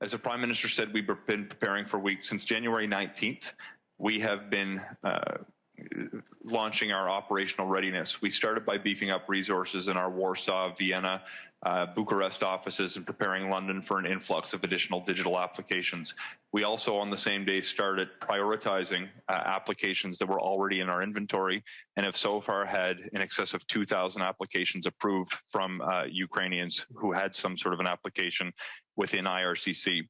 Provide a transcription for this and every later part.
As the Prime Minister said, we've been preparing for weeks. Since January 19th, we have been launching our operational readiness. We started by beefing up resources in our Warsaw, Vienna, Bucharest offices and preparing London for an influx of additional digital applications. We also, on the same day, started prioritizing applications that were already in our inventory and have so far had in excess of 2,000 applications approved from Ukrainians who had some sort of an application within IRCC.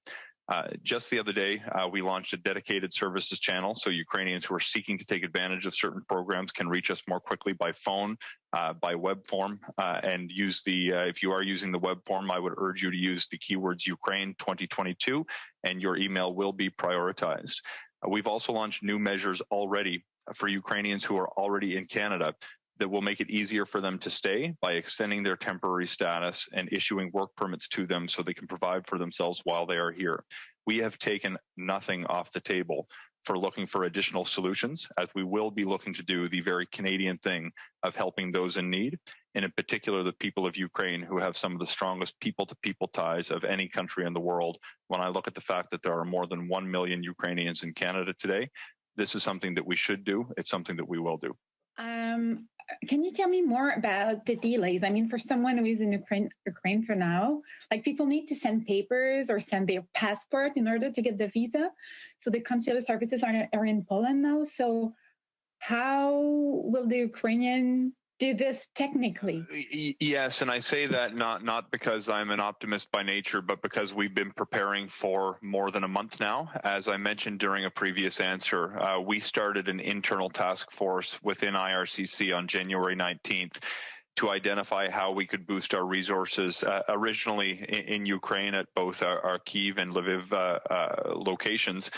Just the other day, we launched a dedicated services channel, so Ukrainians who are seeking to take advantage of certain programs can reach us more quickly by phone, by web form, and use the, if you are using the web form, I would urge you to use the keywords Ukraine 2022, and your email will be prioritized. We've also launched new measures already for Ukrainians who are already in Canada that will make it easier for them to stay by extending their temporary status and issuing work permits to them so they can provide for themselves while they are here. We have taken nothing off the table for looking for additional solutions, as we will be looking to do the very Canadian thing of helping those in need, and in particular the people of Ukraine who have some of the strongest people-to-people ties of any country in the world. When I look at the fact that there are more than 1 million Ukrainians in Canada today, this is something that we should do. It's something that we will do. Can you tell me more about the delays? I mean, for someone who is in Ukraine for now, like people need to send papers or send their passport in order to get the visa. So the consular services are in Poland now. So how will the Ukrainian do this technically? Yes, and I say that not because I'm an optimist by nature, but because we've been preparing for more than a month now. As I mentioned during a previous answer, we started an internal task force within IRCC on January 19th to identify how we could boost our resources, originally in Ukraine at both our Kyiv and Lviv locations,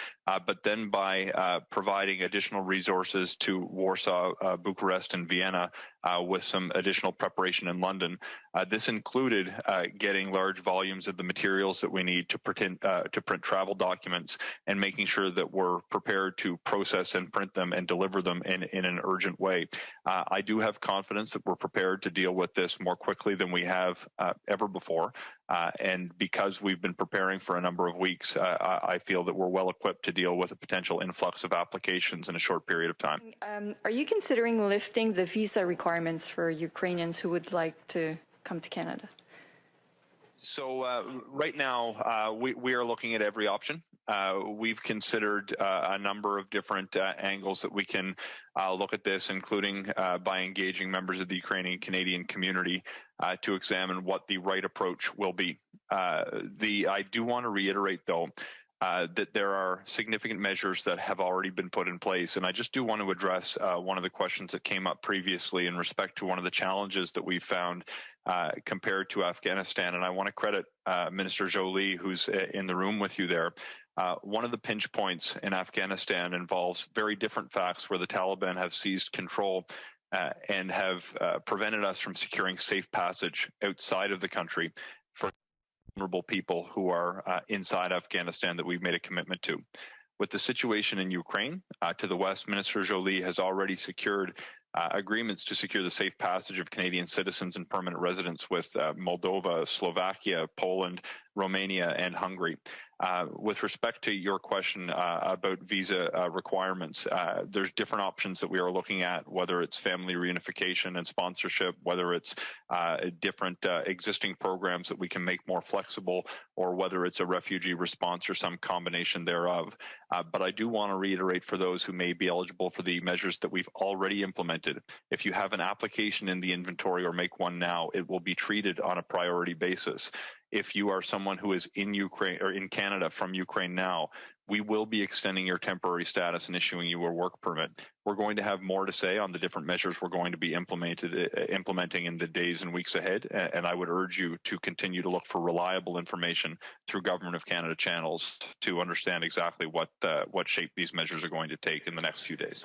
but then by providing additional resources to Warsaw, Bucharest, and Vienna with some additional preparation in London. This included getting large volumes of the materials that we need to print travel documents and making sure that we're prepared to process and print them and deliver them in an urgent way. I do have confidence that we're prepared to deal with this more quickly than we have ever before. And because we've been preparing for a number of weeks, I feel that we're well equipped to deal with a potential influx of applications in a short period of time. Are you considering lifting the visa requirements for Ukrainians who would like to come to Canada? So right now, we are looking at every option. We've considered a number of different angles that we can look at this, including by engaging members of the Ukrainian Canadian community to examine what the right approach will be. I do want to reiterate, though, that there are significant measures that have already been put in place. And I just do want to address one of the questions that came up previously in respect to one of the challenges that we found compared to Afghanistan. And I want to credit Minister Jolie, who's in the room with you there. One of the pinch points in Afghanistan involves very different facts where the Taliban have seized control and have prevented us from securing safe passage outside of the country for vulnerable people who are inside Afghanistan that we've made a commitment to. With the situation in Ukraine, to the west, Minister Jolie has already secured agreements to secure the safe passage of Canadian citizens and permanent residents with Moldova, Slovakia, Poland, Romania, and Hungary. With respect to your question about visa requirements, there's different options that we are looking at, whether it's family reunification and sponsorship, whether it's different existing programs that we can make more flexible, or whether it's a refugee response or some combination thereof. But I do want to reiterate for those who may be eligible for the measures that we've already implemented, if you have an application in the inventory or make one now, it will be treated on a priority basis. If you are someone who is in Ukraine or in Canada from Ukraine now, we will be extending your temporary status and issuing you a work permit. We're going to have more to say on the different measures we're going to be implementing in the days and weeks ahead. And I would urge you to continue to look for reliable information through Government of Canada channels to understand exactly what shape these measures are going to take in the next few days.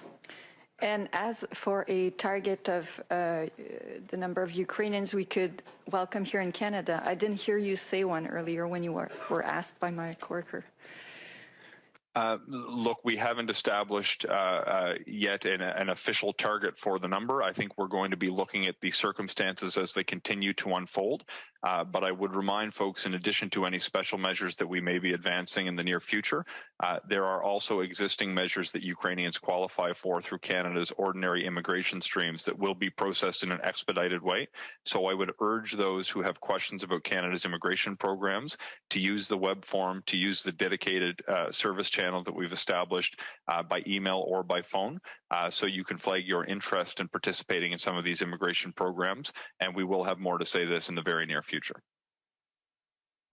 And as for a target of the number of Ukrainians we could welcome here in Canada, I didn't hear you say one earlier when you were asked by my coworker. Look, we haven't established yet an official target for the number. I think we're going to be looking at the circumstances as they continue to unfold. But I would remind folks, in addition to any special measures that we may be advancing in the near future, there are also existing measures that Ukrainians qualify for through Canada's ordinary immigration streams that will be processed in an expedited way. So I would urge those who have questions about Canada's immigration programs to use the web form, to use the dedicated service channel that we've established by email or by phone, so you can flag your interest in participating in some of these immigration programs, and we will have more to say this in the very near future.